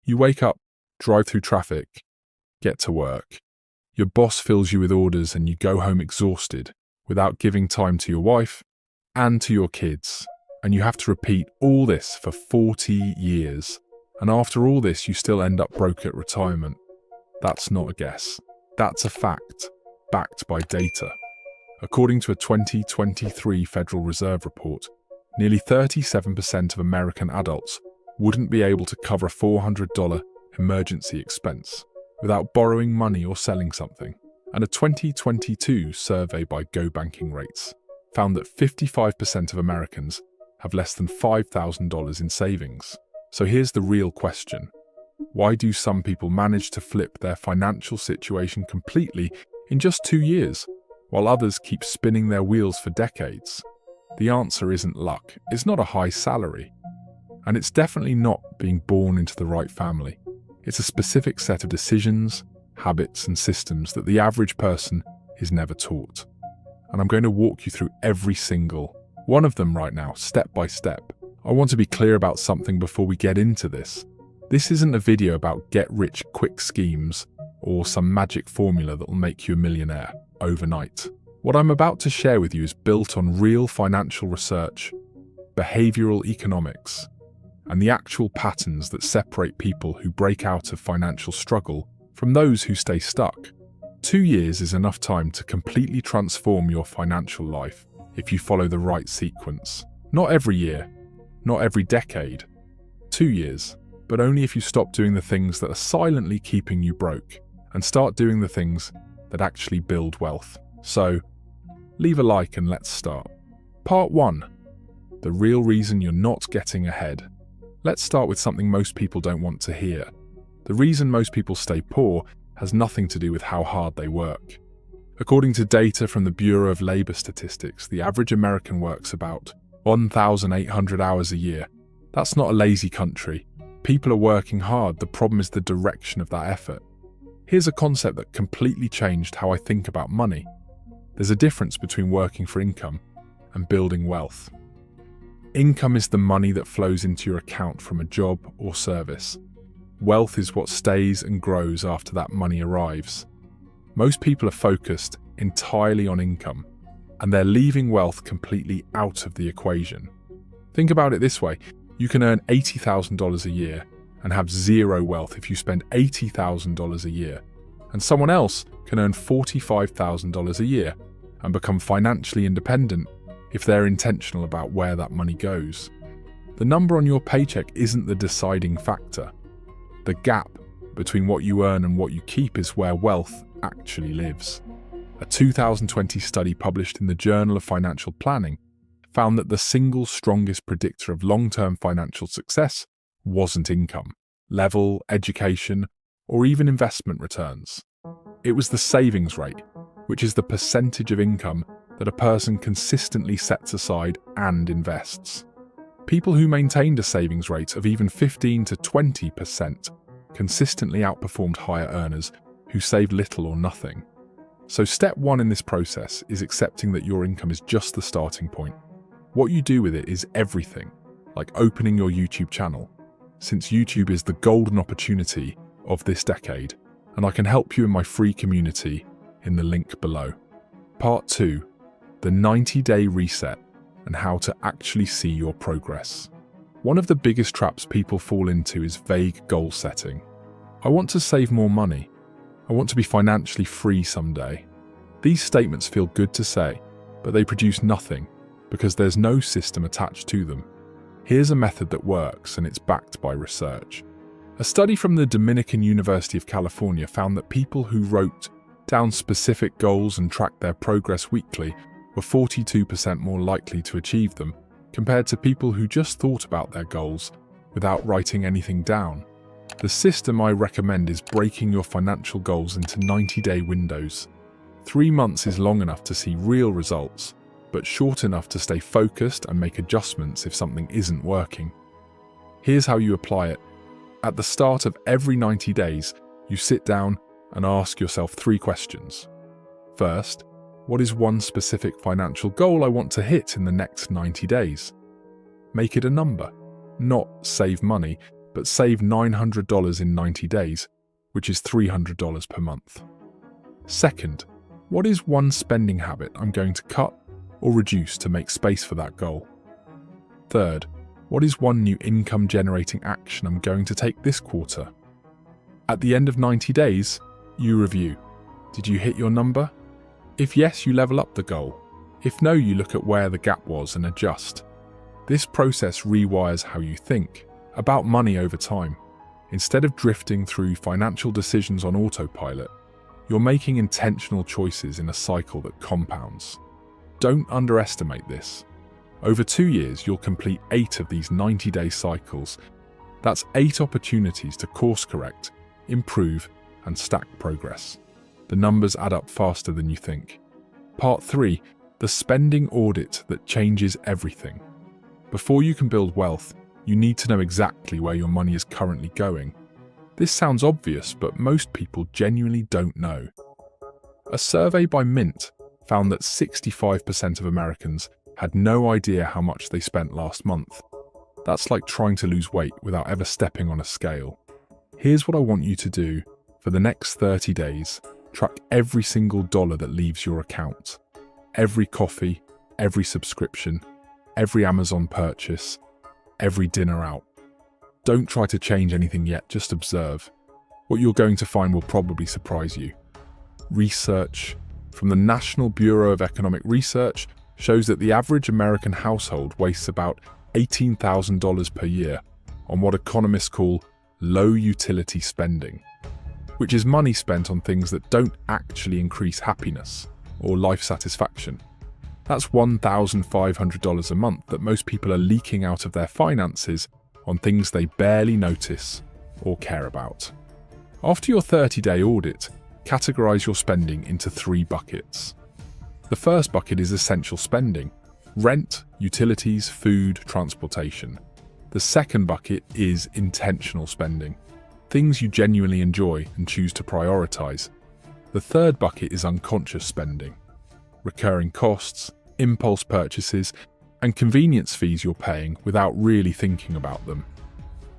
You wake up, drive through traffic, get to work. Your boss fills you with orders and you go home exhausted without giving time to your wife and to your kids. And you have to repeat all this for 40 years. And after all this, you still end up broke at retirement. That's not a guess. That's a fact, backed by data. According to a 2023 Federal Reserve report, nearly 37% of American adults wouldn't be able to cover a $400 emergency expense without borrowing money or selling something. And a 2022 survey by Go Banking Rates found that 55% of Americans have less than $5,000 in savings. So here's the real question. Why do some people manage to flip their financial situation completely in just 2 years, while others keep spinning their wheels for decades? The answer isn't luck, it's not a high salary, and it's definitely not being born into the right family. It's a specific set of decisions, habits, and systems that the average person is never taught. And I'm going to walk you through every single one of them right now, step by step. I want to be clear about something before we get into this. This isn't a video about get-rich-quick schemes or some magic formula that will make you a millionaire overnight. What I'm about to share with you is built on real financial research, behavioral economics, and the actual patterns that separate people who break out of financial struggle from those who stay stuck. 2 years is enough time to completely transform your financial life if you follow the right sequence. Not every year, not every decade. 2 years, but only if you stop doing the things that are silently keeping you broke and start doing the things that actually build wealth. So, leave a like and let's start. Part 1. The real reason you're not getting ahead. Let's start with something most people don't want to hear. The reason most people stay poor has nothing to do with how hard they work. According to data from the Bureau of Labor Statistics, the average American works about 1,800 hours a year. That's not a lazy country. People are working hard, the problem is the direction of that effort. Here's a concept that completely changed how I think about money. There's a difference between working for income and building wealth. Income is the money that flows into your account from a job or service. Wealth is what stays and grows after that money arrives. Most people are focused entirely on income, and they're leaving wealth completely out of the equation. Think about it this way. You can earn $80,000 a year and have zero wealth if you spend $80,000 a year, and someone else can earn $45,000 a year and become financially independent if they're intentional about where that money goes. The number on your paycheck isn't the deciding factor. The gap between what you earn and what you keep is where wealth actually lives. A 2020 study published in the Journal of Financial Planning found that the single strongest predictor of long-term financial success wasn't income, level, education, or even investment returns. It was the savings rate, which is the percentage of income that a person consistently sets aside and invests. People who maintained a savings rate of even 15 to 20% consistently outperformed higher earners who saved little or nothing. So step 1 in this process is accepting that your income is just the starting point. What you do with it is everything, like opening your YouTube channel, since YouTube is the golden opportunity of this decade, and I can help you in my free community in the link below. Part 2. The 90-day reset and how to actually see your progress. One of the biggest traps people fall into is vague goal setting. I want to save more money. I want to be financially free someday. These statements feel good to say, but they produce nothing because there's no system attached to them. Here's a method that works, and it's backed by research. A study from the Dominican University of California found that people who wrote down specific goals and tracked their progress weekly were 42% more likely to achieve them compared to people who just thought about their goals without writing anything down. The system I recommend is breaking your financial goals into 90-day windows. 3 months is long enough to see real results, but short enough to stay focused and make adjustments if something isn't working. Here's how you apply it. At the start of every 90 days, you sit down and ask yourself 3 questions. First, what is one specific financial goal I want to hit in the next 90 days? Make it a number, not save money, but save $900 in 90 days, which is $300 per month. Second, what is one spending habit I'm going to cut or reduce to make space for that goal? Third, what is one new income-generating action I'm going to take this quarter? At the end of 90 days, you review. Did you hit your number? If yes, you level up the goal. If no, you look at where the gap was and adjust. This process rewires how you think about money over time. Instead of drifting through financial decisions on autopilot, you're making intentional choices in a cycle that compounds. Don't underestimate this. Over 2 years, you'll complete 8 of these 90-day cycles. That's 8 opportunities to course correct, improve, and stack progress. The numbers add up faster than you think. Part 3, the spending audit that changes everything. Before you can build wealth, you need to know exactly where your money is currently going. This sounds obvious, but most people genuinely don't know. A survey by Mint found that 65% of Americans had no idea how much they spent last month. That's like trying to lose weight without ever stepping on a scale. Here's what I want you to do. For the next 30 days, track every single dollar that leaves your account. Every coffee, every subscription, every Amazon purchase, every dinner out. Don't try to change anything yet, just observe. What you're going to find will probably surprise you. Research from the National Bureau of Economic Research shows that the average American household wastes about $18,000 per year on what economists call low utility spending, which is money spent on things that don't actually increase happiness or life satisfaction. That's $1,500 a month that most people are leaking out of their finances on things they barely notice or care about. After your 30-day audit, categorize your spending into 3 buckets. The first bucket is essential spending: rent, utilities, food, transportation. The second bucket is intentional spending, things you genuinely enjoy and choose to prioritize. The third bucket is unconscious spending, recurring costs, impulse purchases, and convenience fees you're paying without really thinking about them.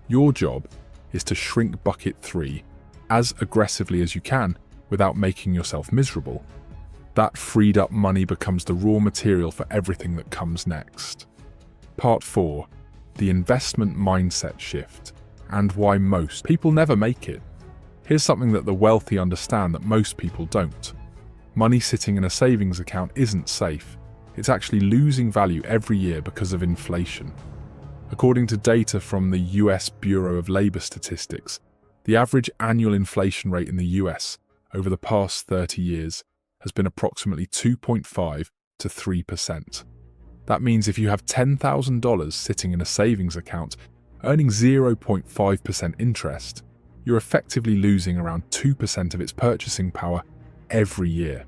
Your job is to shrink bucket 3 as aggressively as you can without making yourself miserable. That freed up money becomes the raw material for everything that comes next. Part 4, the investment mindset shift, and why most people never make it. Here's something that the wealthy understand that most people don't. Money sitting in a savings account isn't safe. It's actually losing value every year because of inflation. According to data from the US Bureau of Labor Statistics, the average annual inflation rate in the US over the past 30 years has been approximately 2.5 to 3%. That means if you have $10,000 sitting in a savings account earning 0.5% interest, you're effectively losing around 2% of its purchasing power every year.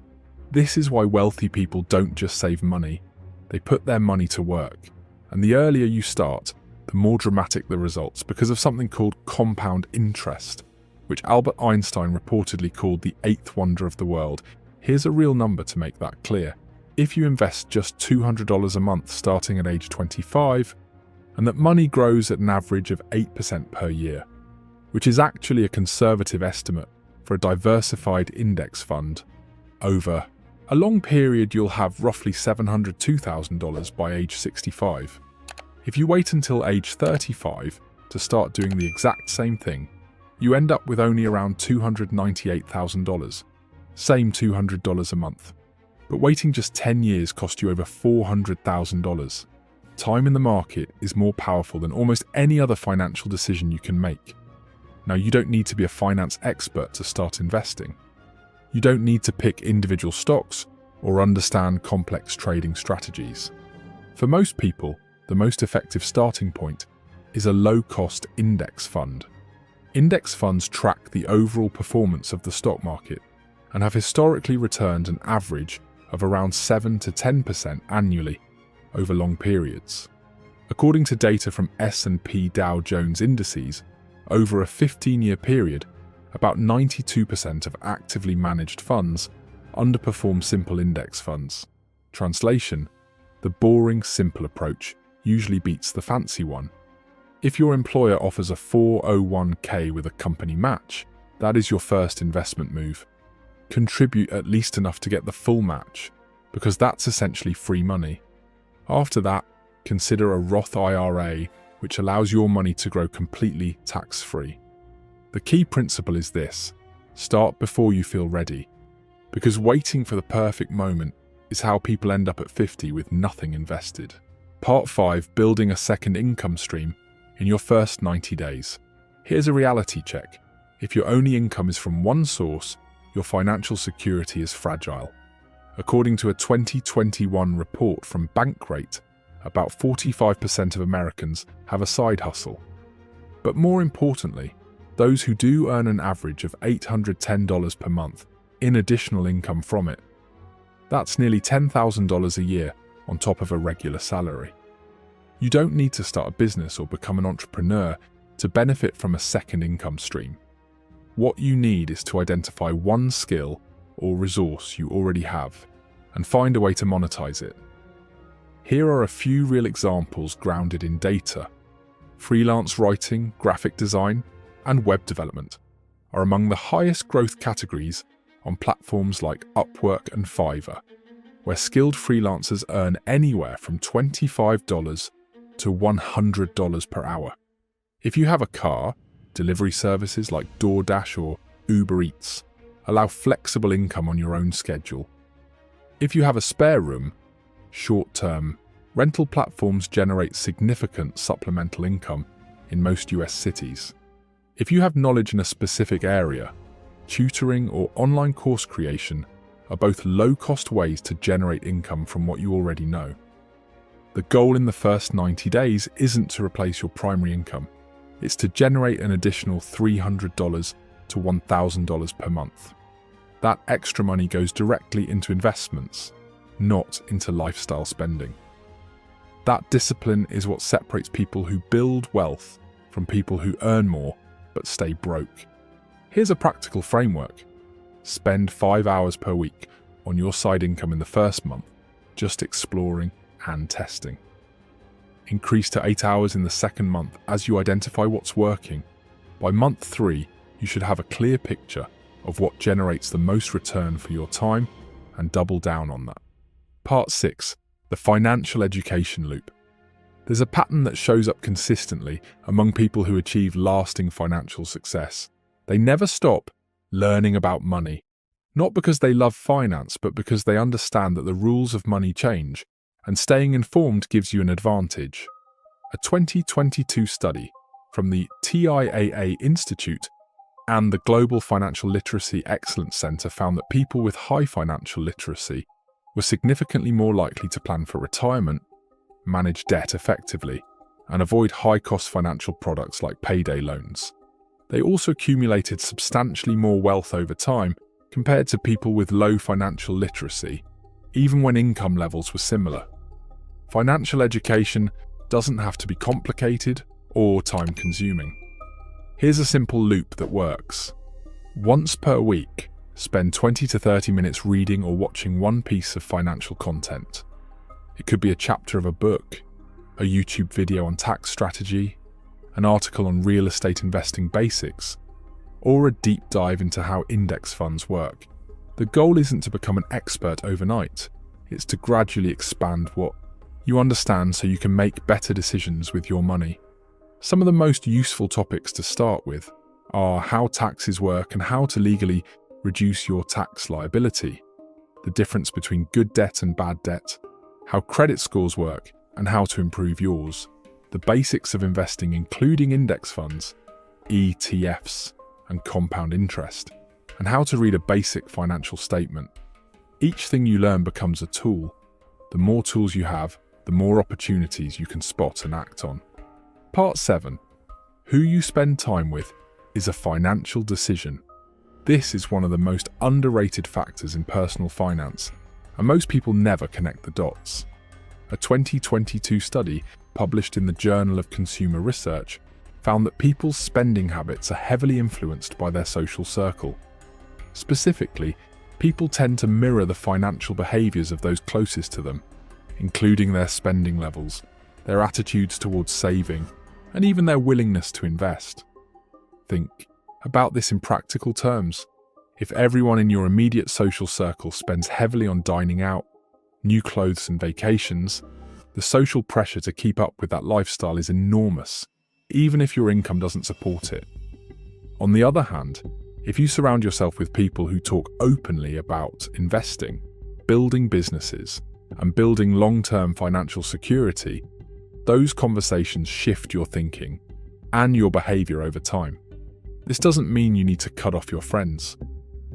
This is why wealthy people don't just save money, they put their money to work. And the earlier you start, the more dramatic the results because of something called compound interest, which Albert Einstein reportedly called the 8th wonder of the world. Here's a real number to make that clear. If you invest just $200 a month starting at age 25, and that money grows at an average of 8% per year, which is actually a conservative estimate for a diversified index fund, over a long period you'll have roughly $702,000 by age 65. If you wait until age 35 to start doing the exact same thing, you end up with only around $298,000. Same $200 a month. But waiting just 10 years cost you over $400,000. Time in the market is more powerful than almost any other financial decision you can make. Now, you don't need to be a finance expert to start investing. You don't need to pick individual stocks or understand complex trading strategies. For most people, the most effective starting point is a low-cost index fund. Index funds track the overall performance of the stock market and have historically returned an average of around 7 to 10% annually over long periods. According to data from S&P Dow Jones indices, over a 15-year period, about 92% of actively managed funds underperform simple index funds. Translation: the boring, simple approach usually beats the fancy one. If your employer offers a 401k with a company match, that is your first investment move. Contribute at least enough to get the full match, because that's essentially free money. After that, consider a Roth IRA, which allows your money to grow completely tax-free. The key principle is this: start before you feel ready, because waiting for the perfect moment is how people end up at 50 with nothing invested. Part 5. Building a second income stream in your first 90 days. Here's a reality check. If your only income is from one source, your financial security is fragile. According to a 2021 report from Bankrate, about 45% of Americans have a side hustle. But more importantly, those who do earn an average of $810 per month in additional income from it. That's nearly $10,000 a year on top of a regular salary. You don't need to start a business or become an entrepreneur to benefit from a second income stream. What you need is to identify one skill or resource you already have and find a way to monetize it. Here are a few real examples grounded in data. Freelance writing, graphic design, and web development are among the highest growth categories on platforms like Upwork and Fiverr, where skilled freelancers earn anywhere from $25 to $100 per hour. If you have a car, delivery services like DoorDash or Uber Eats allow flexible income on your own schedule. If you have a spare room, short-term rental platforms generate significant supplemental income in most US cities. If you have knowledge in a specific area, tutoring or online course creation are both low-cost ways to generate income from what you already know. The goal in the first 90 days isn't to replace your primary income. It's to generate an additional $300 to $1,000 per month. That extra money goes directly into investments, not into lifestyle spending. That discipline is what separates people who build wealth from people who earn more but stay broke. Here's a practical framework. Spend 5 hours per week on your side income in the first month, just exploring and testing. Increase to 8 hours in the second month as you identify what's working. By month 3, you should have a clear picture of what generates the most return for your time and double down on that. Part 6. The financial education loop. There's a pattern that shows up consistently among people who achieve lasting financial success. They never stop learning about money, not because they love finance, but because they understand that the rules of money change, and staying informed gives you an advantage. A 2022 study from the TIAA Institute and the Global Financial Literacy Excellence Center found that people with high financial literacy were significantly more likely to plan for retirement, manage debt effectively, and avoid high-cost financial products like payday loans. They also accumulated substantially more wealth over time compared to people with low financial literacy, even when income levels were similar. Financial education doesn't have to be complicated or time-consuming. Here's a simple loop that works. Once per week, spend 20 to 30 minutes reading or watching one piece of financial content. It could be a chapter of a book, a YouTube video on tax strategy, an article on real estate investing basics, or a deep dive into how index funds work. The goal isn't to become an expert overnight, it's to gradually expand what you understand so you can make better decisions with your money. Some of the most useful topics to start with are how taxes work and how to legally reduce your tax liability, the difference between good debt and bad debt, how credit scores work and how to improve yours, the basics of investing including index funds, ETFs, and compound interest, and how to read a basic financial statement. Each thing you learn becomes a tool. The more tools you have, the more opportunities you can spot and act on. Part 7. Who you spend time with is a financial decision. This is one of the most underrated factors in personal finance, and most people never connect the dots. A 2022 study published in the Journal of Consumer Research found that people's spending habits are heavily influenced by their social circle. Specifically, people tend to mirror the financial behaviors of those closest to them, including their spending levels, their attitudes towards saving, and even their willingness to invest. Think about this in practical terms. If everyone in your immediate social circle spends heavily on dining out, new clothes and vacations, the social pressure to keep up with that lifestyle is enormous, even if your income doesn't support it. On the other hand, if you surround yourself with people who talk openly about investing, building businesses, and building long-term financial security, those conversations shift your thinking and your behavior over time. This doesn't mean you need to cut off your friends.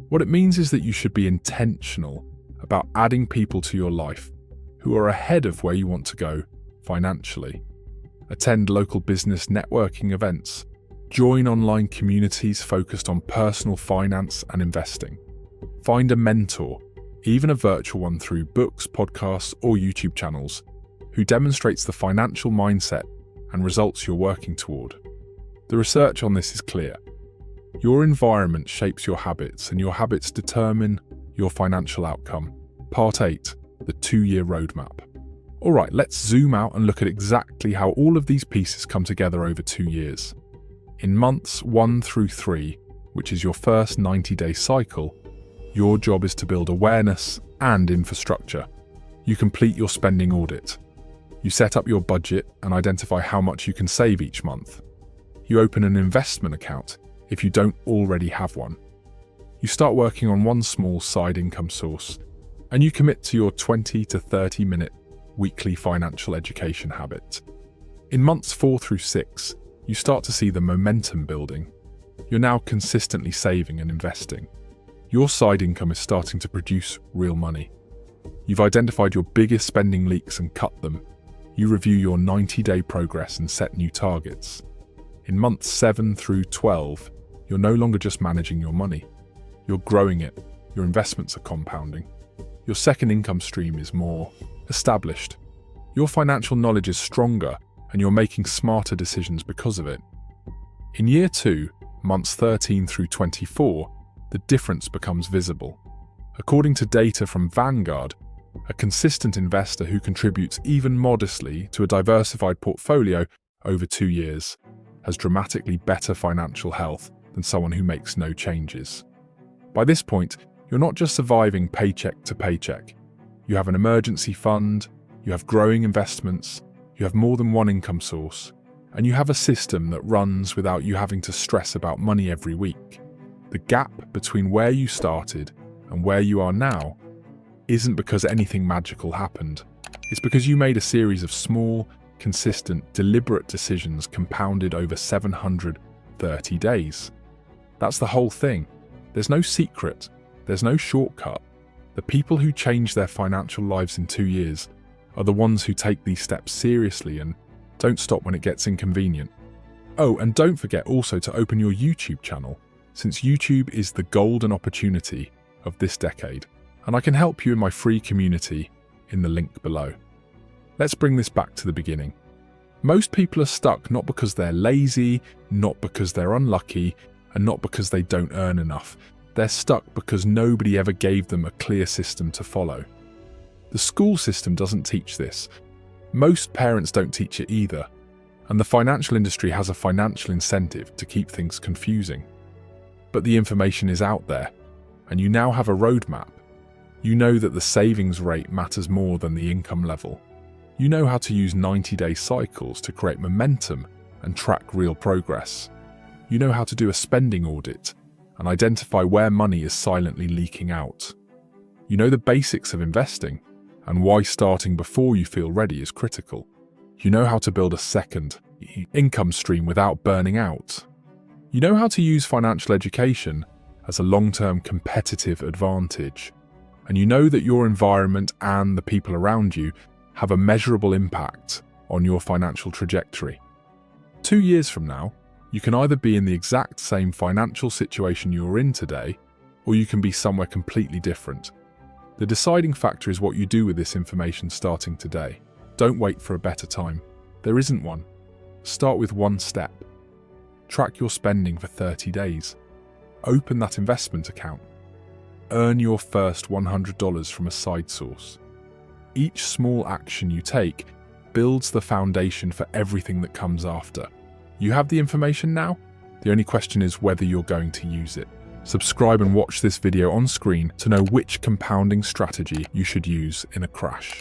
What it means is that you should be intentional about adding people to your life who are ahead of where you want to go financially. Attend local business networking events. Join online communities focused on personal finance and investing. Find a mentor, even a virtual one through books, podcasts, or YouTube channels, who demonstrates the financial mindset and results you're working toward. The research on this is clear. Your environment shapes your habits, and your habits determine your financial outcome. Part 8, the 2-year roadmap. All right, let's zoom out and look at exactly how all of these pieces come together over 2 years. In months 1 through 3, which is your first 90-day cycle, your job is to build awareness and infrastructure. You complete your spending audit. You set up your budget and identify how much you can save each month. You open an investment account if you don't already have one. You start working on one small side income source, and you commit to your 20 to 30-minute weekly financial education habit. In months 4 through 6, you start to see the momentum building. You're now consistently saving and investing. Your side income is starting to produce real money. You've identified your biggest spending leaks and cut them. You review your 90-day progress and set new targets. In months 7 through 12, you're no longer just managing your money. You're growing it. Your investments are compounding. Your second income stream is more established. Your financial knowledge is stronger, and you're making smarter decisions because of it. In year 2, months 13 through 24, the difference becomes visible. According to data from Vanguard, a consistent investor who contributes even modestly to a diversified portfolio over 2 years has dramatically better financial health than someone who makes no changes. By this point, you're not just surviving paycheck to paycheck. You have an emergency fund, you have growing investments, you have more than one income source, and you have a system that runs without you having to stress about money every week. The gap between where you started and where you are now isn't because anything magical happened. It's because you made a series of small, consistent, deliberate decisions compounded over 730 days. That's the whole thing. There's no secret. There's no shortcut. The people who change their financial lives in 2 years are the ones who take these steps seriously and don't stop when it gets inconvenient. Oh, and don't forget also to open your YouTube channel, since YouTube is the golden opportunity of this decade, and I can help you in my free community in the link below. Let's bring this back to the beginning. Most people are stuck not because they're lazy, not because they're unlucky, and not because they don't earn enough. They're stuck because nobody ever gave them a clear system to follow. The school system doesn't teach this. Most parents don't teach it either, and the financial industry has a financial incentive to keep things confusing. But the information is out there, and you now have a roadmap. You know that the savings rate matters more than the income level. You know how to use 90-day cycles to create momentum and track real progress. You know how to do a spending audit and identify where money is silently leaking out. You know the basics of investing and why starting before you feel ready is critical. You know how to build a second income stream without burning out. You know how to use financial education as a long-term competitive advantage. And you know that your environment and the people around you have a measurable impact on your financial trajectory. 2 years from now, you can either be in the exact same financial situation you're in today, or you can be somewhere completely different. The deciding factor is what you do with this information starting today. Don't wait for a better time. There isn't one. Start with one step. Track your spending for 30 days. Open that investment account. Earn your first $100 from a side source. Each small action you take builds the foundation for everything that comes after. You have the information now. The only question is whether you're going to use it. Subscribe and watch this video on screen to know which compounding strategy you should use in a crash.